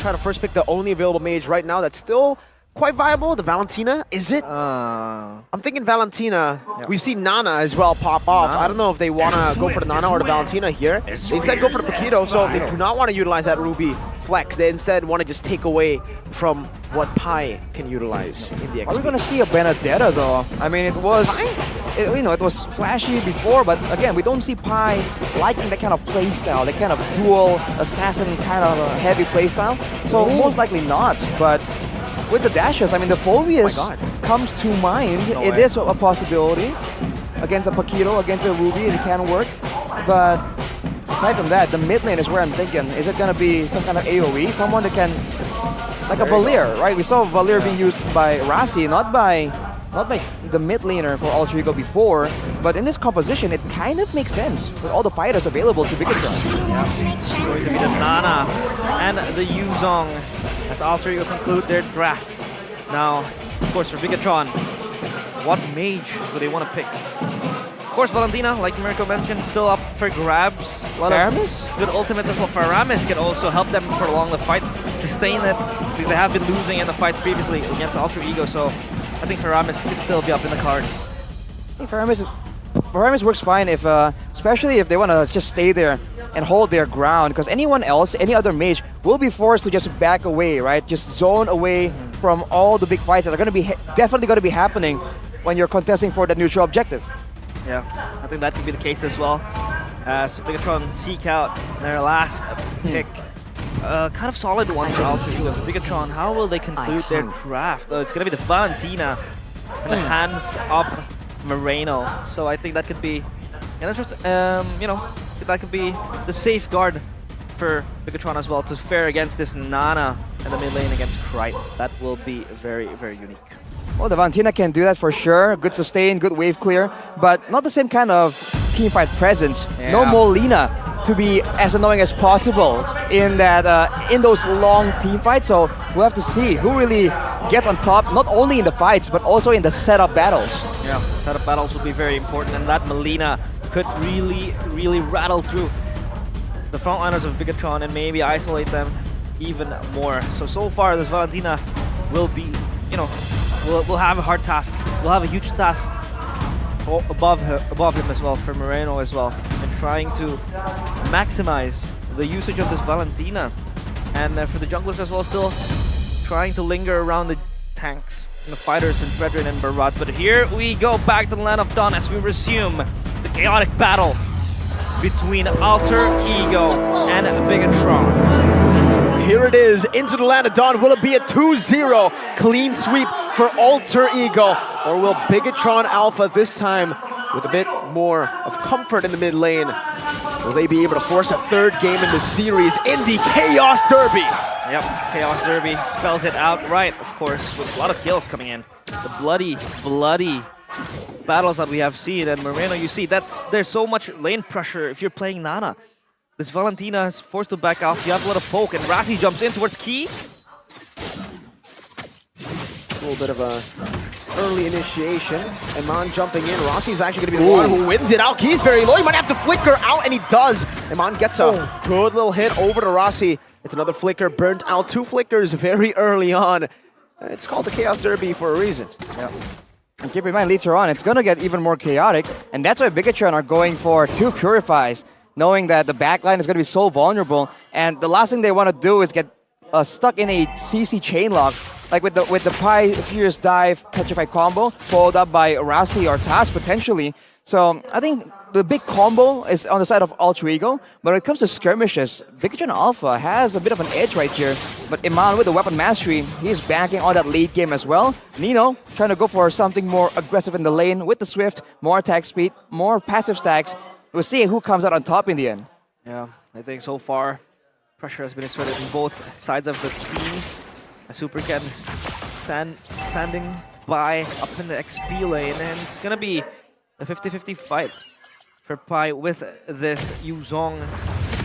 try to first pick the only available mage right now that's still quite viable. The Valentina, is it? I'm thinking Valentina. Yeah. We've seen Nana as well pop off. I don't know if they want to go for the Nana or the Valentina here. They instead go for the Paquito, so they do not want to utilize that Ruby flex. They instead want to just take away from what Pi can utilize in the XP. Are we going to see a Benedetta though? I mean, it was, it was flashy before, but again, we don't see Pi liking that kind of playstyle, that kind of dual assassin kind of heavy playstyle. So most likely not, but with the dashes, I mean, the Phobius comes to mind. It is a possibility against a Paquito, against a Ruby, it can work. But aside from that, the mid lane is where I'm thinking. Is it going to be some kind of AoE? Someone that can, like a Valir, right? We saw Valir being used by Rasi, not by the mid laner for Alter Ego before. But in this composition, it kind of makes sense with all the fighters available to Bigetron. Yeah. It's going to be the Nana and the Yuzong as Alter Ego conclude their draft. Now, of course, for Bigetron, what mage do they want to pick? Of course, Valentina, like Mirko mentioned, still up for grabs. Faramis? Good ultimates as well. Faramis can also help them prolong the fights, sustain it, because they have been losing in the fights previously against Alter Ego, so I think Faramis could still be up in the cards. I think Faramis works fine if, especially if they want to just stay there and hold their ground, because anyone else, any other mage, will be forced to just back away, right? Just zone away from all the big fights that are going to be definitely going to be happening when you're contesting for that neutral objective. Yeah, I think that could be the case as well. As Bigetron seek out their last pick. Kind of solid one for Alter Ego. Bigetron, how will they conclude their draft? It's going to be the Valentina in the hands of Moreno. So I think that could be, you know, that could be the safeguard for Bigetron as well to fare against this Nana in the mid lane against Krite. That will be very, very unique. Well, the Valentina can do that for sure. Good sustain, good wave clear, but not the same kind of teamfight presence. Yeah. No Molina to be as annoying as possible in that in those long team fights. So we'll have to see who really gets on top, not only in the fights, but also in the setup battles. Yeah, setup battles will be very important, and that Molina could really, really rattle through the frontliners of Bigetron and maybe isolate them even more. So far, this Valentina will be, you know, will have a hard task. We'll have a huge task above him as well, for Moreno as well, and trying to maximize the usage of this Valentina. And for the junglers as well, still trying to linger around the tanks and the fighters in Fredrin and Barat. But here we go back to the Land of Dawn as we resume the chaotic battle between Alter Ego and Bigetron. Here it is, into the Land of Dawn. Will it be a 2-0 clean sweep for Alter Ego? Or will Bigetron Alpha this time, with a bit more of comfort in the mid lane, will they be able to force a third game in the series in the Chaos Derby? Yep, Chaos Derby spells it outright, of course, with a lot of kills coming in. The bloody battles that we have seen, and Moreno, you see, there's so much lane pressure if you're playing Nana. This Valentina is forced to back off. You have a lot of poke, and Rasi jumps in towards Key. A little bit of a early initiation. Iman jumping in. Rossi is actually going to be the one who wins it out. Key's very low. He might have to flicker out, and he does. Iman gets a good little hit over to Rossi. It's another flicker, burnt out. 2 flickers very early on. It's called the Chaos Derby for a reason. Yep. And keep in mind, later on, it's going to get even more chaotic, and that's why Bigetron are going for 2 Purifies, knowing that the backline is going to be so vulnerable, and the last thing they want to do is get stuck in a CC chainlock, like with the Pi Furious Dive Petrify combo, followed up by Rasi or Taz potentially. So I think the big combo is on the side of Alter Ego, but when it comes to skirmishes, Bigetron Alpha has a bit of an edge right here. But Iman with the weapon mastery, he's banking on that late game as well. Nino trying to go for something more aggressive in the lane with the Swift, more attack speed, more passive stacks. We'll see who comes out on top in the end. Yeah, I think so far pressure has been exerted on both sides of the teams. Super Ken standing by up in the XP lane, and it's gonna be a 50-50 fight for Pi with this Yuzong.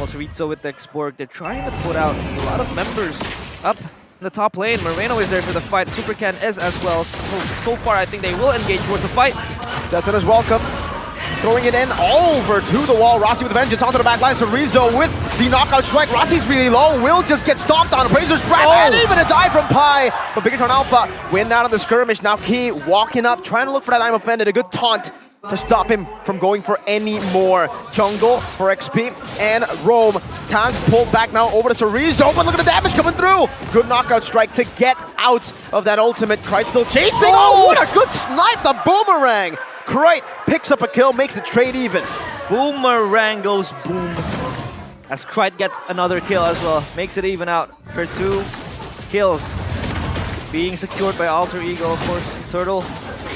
Also Rizzo with the Xborg. They're trying to put out a lot of members up in the top lane. Moreno is there for the fight. Super Ken is as well. So far I think they will engage towards the fight. That's it as welcome. throwing it in over to the wall. Rossi with vengeance onto the back line. Chorizo with the knockout strike. Rossi's really low. Will just get stomped on. Brazer's breath and even a dive from Pi. But Bigetron Alpha win out on the skirmish. Now Key walking up, trying to look for that I'm offended. A good taunt to stop him from going for any more. Jungle for XP and Rome. Taz pulled back now over to Chorizo, but look at the damage coming through. Good knockout strike to get out of that ultimate. Krite still chasing. Oh, what a good snipe, the boomerang. Krite picks up a kill, makes it trade even. Boomerang goes boom. As Krite gets another kill as well. Makes it even out for 2 kills. Being secured by Alter Ego, of course. Turtle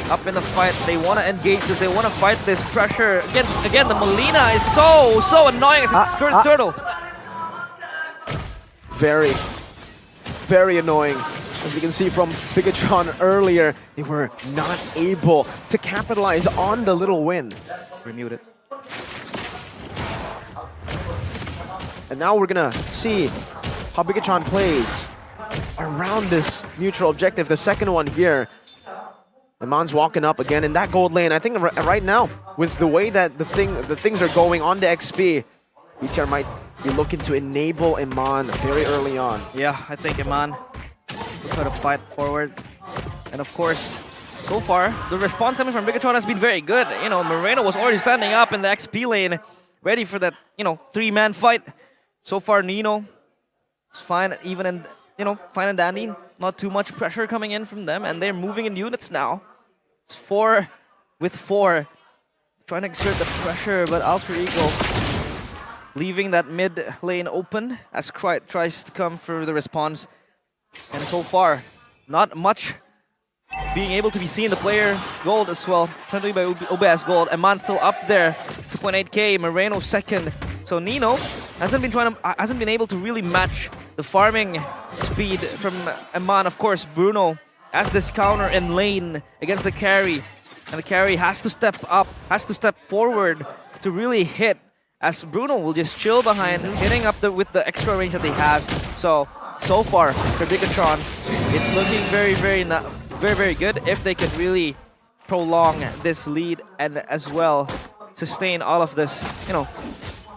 up in the fight. They want to engage this. They want to fight this pressure. Again, the Molina is so annoying as it skirts Turtle. Very, very annoying. As we can see from Bigetron earlier, they were not able to capitalize on the little win. Remute it. And now we're gonna see how Bigetron plays around this neutral objective. The second one here. Iman's walking up again in that gold lane. I think right now, with the way that the things are going on to XP, BTR might be looking to enable Iman very early on. Yeah, I think Iman will try to fight forward. And of course, so far, the response coming from Bigetron has been very good. You know, Moreno was already standing up in the XP lane, ready for that, 3-man fight. So far, Nino is fine, even and fine and dandy. Not too much pressure coming in from them, and they're moving in units now. It's 4 with 4. Trying to exert the pressure, but Alter Ego leaving that mid lane open as Krite tries to come for the response. And so far, not much being able to be seen. The player gold as well, currently by OBS gold. Iman still up there, 2.8k. Moreno second. So Nino hasn't been able to really match the farming speed from Iman. Of course, Bruno as this counter in lane against the carry, and the carry has to step up, has to step forward to really hit. As Bruno will just chill behind, hitting up with the extra range that he has. So far for Bigetron, it's looking very good if they could really prolong this lead and as well sustain all of this,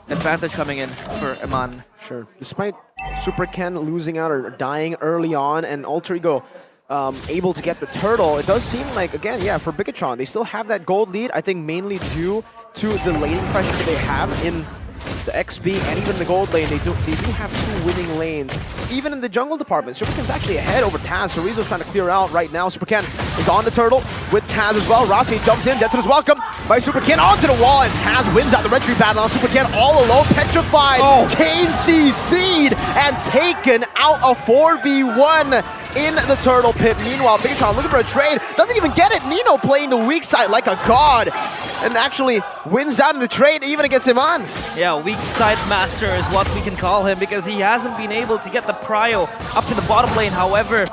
advantage coming in for Iman. Sure. Despite Super Ken losing out or dying early on and Alter Ego able to get the turtle, it does seem like, again, yeah, for Bigetron, they still have that gold lead, I think mainly due to the laning pressure that they have in the XP and even the gold lane. They do have 2 winning lanes. Even in the jungle department, Super Ken's actually ahead over Taz. Chorizo's trying to clear out right now. Super Ken is on the turtle with Taz as well. Rossi jumps in, Death is welcome by Super Ken onto the wall, and Taz wins out the red tree battle on Super Ken all alone, petrified. Kane CC'd and taken out a 4v1 in the turtle pit. Meanwhile, Bigetron looking for a trade, doesn't even get it. Nino playing the weak side like a god, and actually wins out in the trade even against Iman. Yeah, weak side master is what we can call him, because he hasn't been able to get the prio up in the bottom lane. However,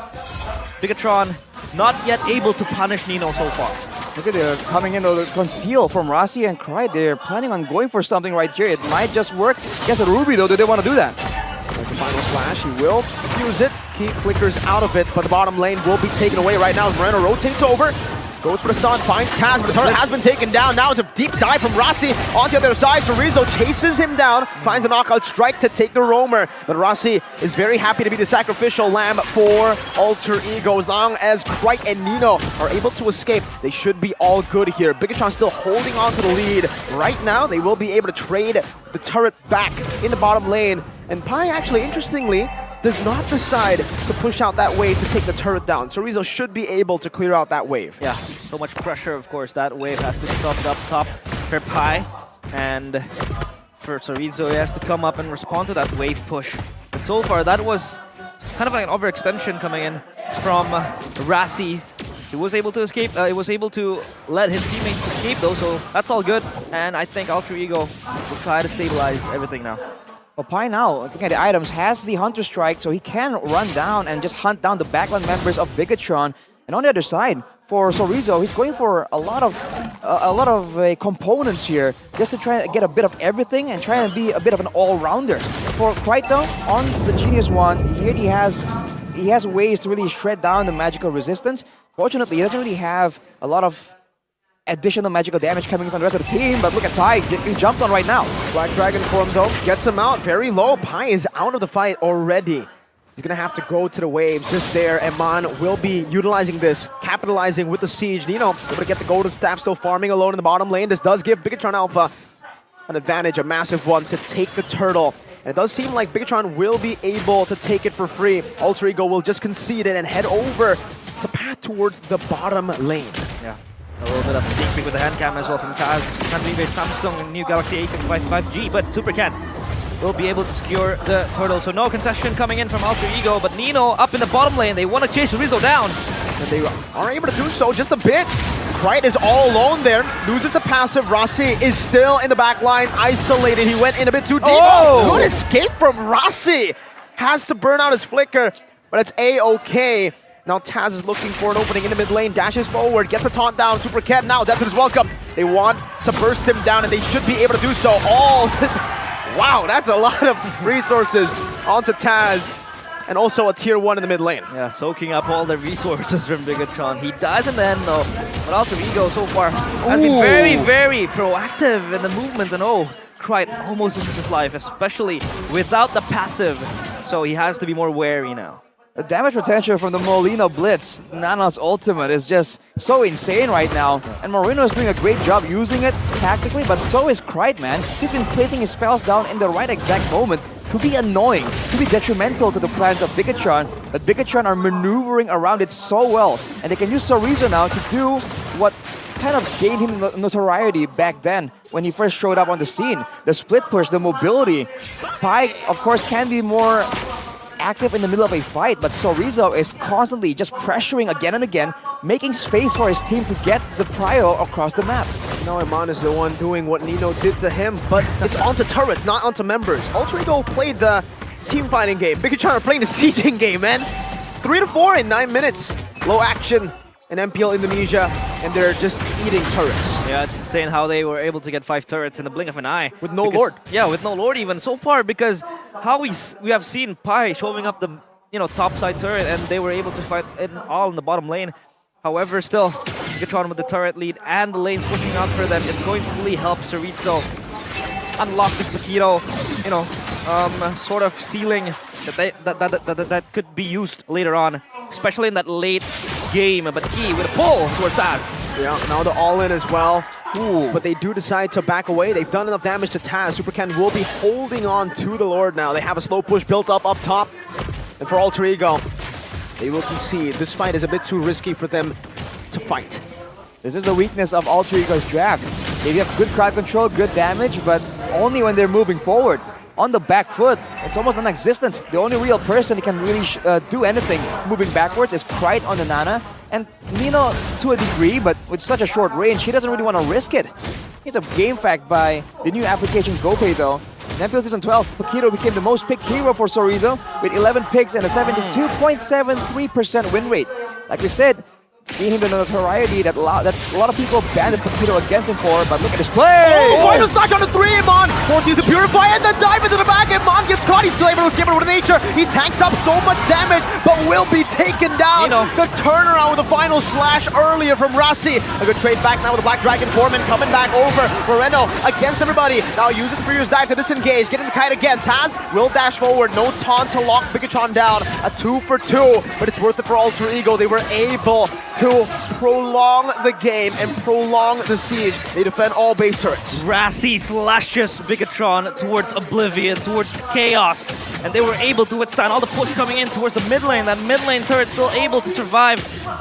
Bigetron not yet able to punish Nino so far. Look at they're coming in to conceal from Rossi and Krite. They're planning on going for something right here. It might just work. Guess a Ruby though, do they want to do that? There's the final flash, he will use it. Key flickers out of it, but the bottom lane will be taken away right now as Moreno rotates over. Goes for the stun, finds Taz, but the turret has been taken down. Now it's a deep dive from Rossi onto the other side. Chorizo chases him down, finds a knockout strike to take the roamer. But Rossi is very happy to be the sacrificial lamb for Alter Ego. As long as Krite and Nino are able to escape, they should be all good here. Bigetron still holding on to the lead. Right now, they will be able to trade the turret back in the bottom lane. And Pi actually, interestingly, does not decide to push out that wave to take the turret down. Chorizo should be able to clear out that wave. Yeah, so much pressure, of course. That wave has to be stopped up top for Pi. And for Chorizo, he has to come up and respond to that wave push. But so far, that was kind of like an overextension coming in from Rossi. He was able to escape. He was able to let his teammates escape, though, so that's all good. And I think Alter Ego will try to stabilize everything now. Well, Pi now, looking at the items, has the Hunter Strike, so he can run down and just hunt down the backline members of Bigetron. And on the other side, for Chorizo, he's going for a lot of components here, just to try and get a bit of everything and try and be a bit of an all-rounder. For Krite though, on the Genius one, here he has ways to really shred down the magical resistance. Fortunately, he doesn't really have a lot of additional magical damage coming from the rest of the team, but look at Pi, he jumped on right now. Black Dragon form though, gets him out very low. Pi is out of the fight already. He's gonna have to go to the waves just there, and Mon will be utilizing this, capitalizing with the siege. Nino able to get the golden staff, still farming alone in the bottom lane. This does give Bigetron Alpha an advantage, a massive one, to take the turtle. And it does seem like Bigetron will be able to take it for free. Alter Ego will just concede it and head over to path towards the bottom lane. Yeah. A little bit of sneak peek with the hand cam as well from Taz. Can't believe a Samsung new Galaxy A55G, but Super Ken will be able to secure the turtle. So no contestation coming in from Alter Ego, but Nino up in the bottom lane. They want to chase Rizzo down. And they are able to do so just a bit. Krite is all alone there, loses the passive. Rossi is still in the back line, isolated. He went in a bit too deep. Oh, good escape from Rossi. Has to burn out his flicker, but it's A-okay. Now Taz is looking for an opening in the mid lane, dashes forward, gets a taunt down. Super Ken now, Death is welcome. They want to burst him down, and they should be able to do so. All, wow, that's a lot of resources onto Taz. And also a tier 1 in the mid lane. Yeah, soaking up all the resources from Bigetron. He dies in the end though, but Alter Ego so far has been very, very proactive in the movements, and Krite almost loses his life, especially without the passive. So he has to be more wary now. The damage potential from the Molina Blitz, Nana's ultimate, is just so insane right now. And Moreno is doing a great job using it tactically, but so is Krite, man. He's been placing his spells down in the right exact moment to be annoying, to be detrimental to the plans of Bigetron. But Bigetron are maneuvering around it so well, and they can use Sorizo now to do what kind of gained him notoriety back then when he first showed up on the scene. The split push, the mobility. Pi, of course, can be more active in the middle of a fight, but Sorizo is constantly just pressuring again and again, making space for his team to get the prio across the map. Now Iman is the one doing what Nino did to him, but it's onto turrets, not onto members. Alter Ego played the team fighting game. Bigetron are playing the sieging game, man. 3-4 in 9 minutes. Low action in MPL Indonesia, and they're just eating turrets. Yeah, it's insane how they were able to get 5 turrets in the blink of an eye. With no Lord. Yeah, with no Lord even so far, because how we have seen Pi showing up the top side turret, and they were able to fight it all in the bottom lane. However, still, Bigetron with the turret lead and the lanes pushing out for them, it's going to really help Sorizo unlock this Paquito, sort of ceiling that could be used later on, especially in that late game. But E with a pull towards Taz. Yeah, now the all-in as well. Ooh, but they do decide to back away. They've done enough damage to Taz. Super Ken will be holding on to the Lord now. They have a slow push built up top. And for Alter Ego, they will concede. This fight is a bit too risky for them to fight. This is the weakness of Alter Ego's draft. They have good crowd control, good damage, but only when they're moving forward. On the back foot, it's almost non-existent. The only real person that can really do anything moving backwards is Krite on the Nana. And Nino, to a degree, but with such a short range, he doesn't really want to risk it. It's a game fact by the new application GoPay though. In MPL Season 12, Paquito became the most picked hero for Sorizo with 11 picks and a 72.73% win rate. Like we said, gave him the notoriety that a lot of people banded Paquito against him for, but look at this play! Oh, final snatch on the 3, Iman! Forces the Purify and the dive into the back, Iman gets caught, he's still able to escape it with nature, he tanks up so much damage, but will be taken down! The turnaround with the final slash earlier from Rossi. A good trade back now with the Black Dragon Foreman coming back over. Moreno against everybody, now use it for Furious Dive to disengage, getting the kite again. Taz will dash forward, no taunt to lock Bigetron down, a 2 for 2, but it's worth it for Alter Ego. They were able to prolong the game and prolong the siege. They defend all base turrets. Rossi slashes Bigetron towards oblivion, towards chaos, and they were able to withstand all the push coming in towards the mid lane. That mid lane turret still able to survive,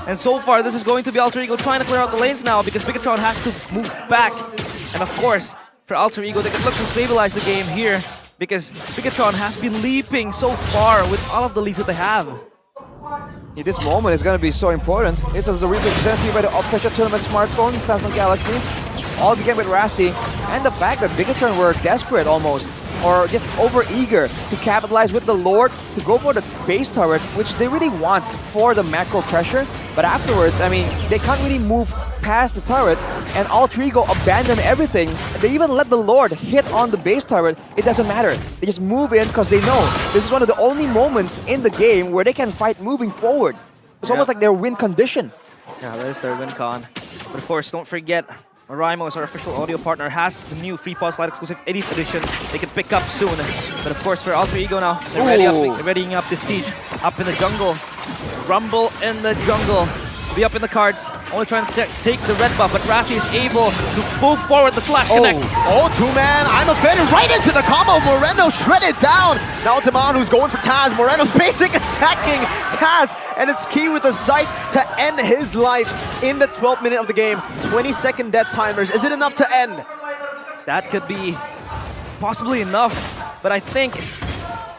and so far this is going to be Alter Ego trying to clear out the lanes now because Bigetron has to move back. And of course, for Alter Ego, they can look to stabilize the game here because Bigetron has been leaping so far with all of the leads that they have. Yeah, this moment is going to be so important. This is the reason presented by the official tournament smartphone, Samsung Galaxy. All began with Rossi, and the fact that Bigetron were desperate almost, or just over-eager to capitalize with the Lord to go for the base turret, which they really want for the macro pressure. But afterwards, I mean, they can't really move past the turret, and Alter Ego abandon everything. They even let the Lord hit on the base turret. It doesn't matter. They just move in because they know this is one of the only moments in the game where they can fight moving forward. It's almost like their win condition. Yeah, there's their win con. But of course, don't forget, Raimo is our official audio partner, has the new Free Pulse Light exclusive 8th edition. They can pick up soon. But of course, for Alter Ego now, they're readying up the siege up in the jungle. Rumble in the jungle. Be up in the cards, only trying to take the red buff, but Rassi is able to move forward. The slash connects. Oh, two-man, I'm offended right into the combo. Moreno shredded down. Now it's Iman who's going for Taz. Moreno's basic attacking Taz, and it's Key with a sight to end his life in the 12th minute of the game. 20-second death timers. Is it enough to end? That could be possibly enough, but I think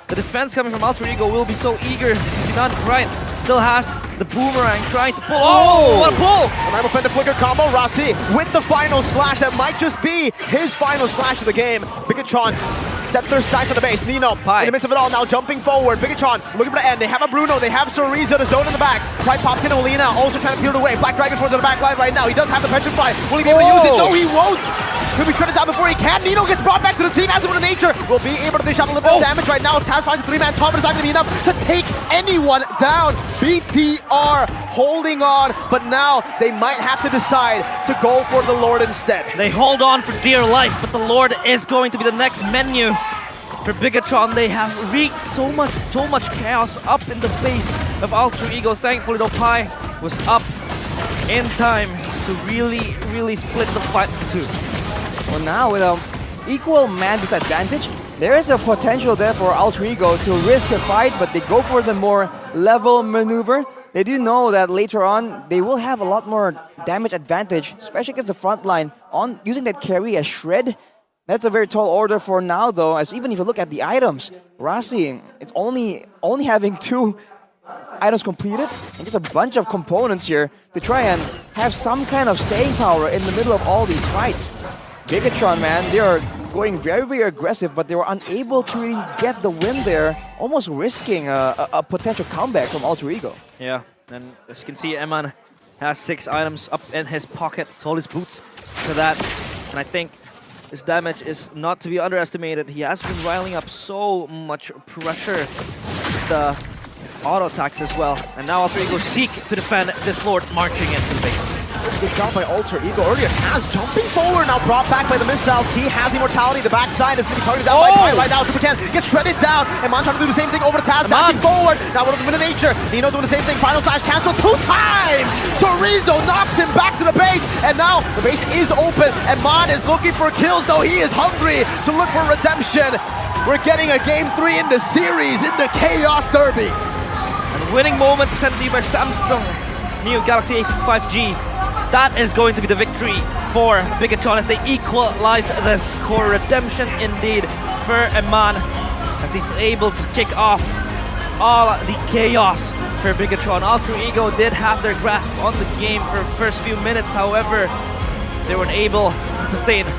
the defense coming from Alter Ego will be so eager to be done right. Still has the boomerang trying to pull. Oh, what a pull! And I'm offended flicker combo. Rassi with the final slash. That might just be his final slash of the game. Bigetron set their sights on the base. Nino in the midst of it all now jumping forward. Bigetron looking for the end. They have a Bruno. They have Soriza, the zone in the back. Pride pops in. Molina also trying to clear the way. Black Dragon towards the back line right now. He does have the pension fight. Will he be able to use it? No, he won't. He'll be shredded down before he can. Nino gets brought back to the team as of nature. Will be able to dish out a little bit of damage right now as Taz finds a 3-man top, but it's not going to be enough to take anyone down. BTR holding on, but now they might have to decide to go for the Lord instead. They hold on for dear life, but the Lord is going to be the next menu. For Bigetron, they have wreaked so much chaos up in the base of Alter Ego. Thankfully, though, Pi was up in time to really split the fight into two. Well, now with an equal man disadvantage, there is a potential there for Alter Ego to risk a fight, but they go for the more level maneuver. They do know that later on, they will have a lot more damage advantage, especially against the front line, on using that carry as Shred. That's a very tall order for now, though, as even if you look at the items, Rassi, it's only having 2 items completed, and just a bunch of components here to try and have some kind of staying power in the middle of all these fights. Bigetron, man, they are going very aggressive, but they were unable to really get the win there, almost risking a potential comeback from Alter Ego. Yeah, and as you can see, Eman has 6 items up in his pocket, all his boots to that, and I think his damage is not to be underestimated. He has been riling up so much pressure with the auto attacks as well, and now Alter Ego seek to defend this Lord marching into the base. Good job by Alter Ego earlier. Taz jumping forward, now brought back by the missiles. He has the immortality. The backside is going to be targeted down by Pi right now. Super Ken gets shredded down. And Man trying to do the same thing over to Taz, dashing forward. Now with the nature. Nino doing the same thing. Final slash cancel 2 times. Chorizo knocks him back to the base. And now the base is open. And Man is looking for kills, though he is hungry to look for redemption. We're getting a game 3 in the series in the Chaos Derby. And winning moment presented to you by Samsung new Galaxy A55G. That is going to be the victory for Bigetron as they equalize the score. Redemption indeed for Eman as he's able to kick off all the chaos for Bigetron. Alter Ego did have their grasp on the game for the first few minutes, however, they weren't able to sustain the